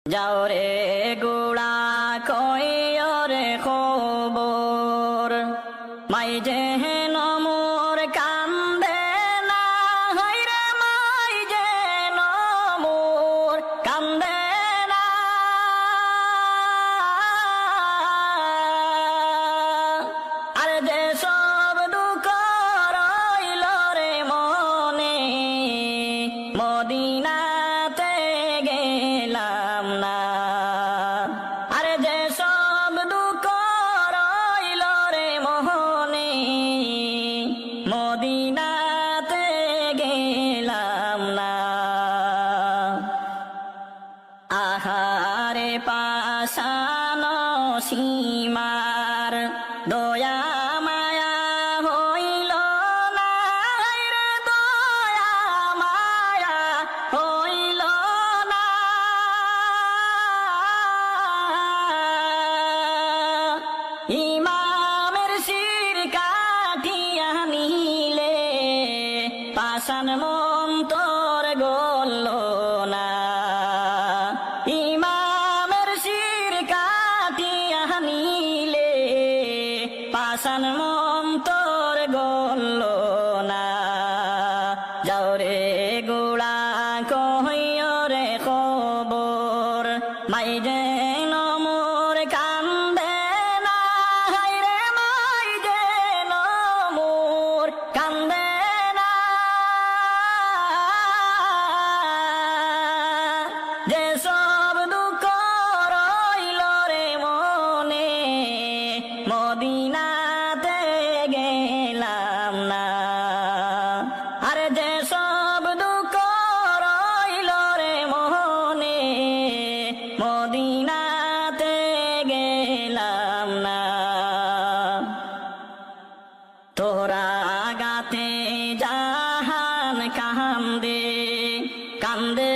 যাও রে গোড়া কইও রে খবর মাই যে নমোর কান্দে না হায়রে মাই যে নমোর কান্দে না আর যে সব দুঃখ রইল রে মনে মদিনাতে গেলাম না আর যে সব দুঃখ রইল রে মোহনে মদিনাতে গেলাম না আহারে পাশানো সীমার দয়া মায়া হইল না রে দয়া মায়া হইল না ইমামের শির কাটিয়া নিলে পাষাণ মন তোর গল না ইমামের শির কাটিয়া নিলে পাষাণ মন তোর গল না যাও রে গোড়া কইও রে খবর মাই যে নমোর কান্দে না হায়রে মাই যে নমোর কান্দে না যে সব দুঃখ রইল রে মনে মদিনাতে গেলাম না আরে যে সব দুঃখ রইল রে মনে মদিনাতে গেলাম না তোরা গাতে জাহান কান্দে কান্দে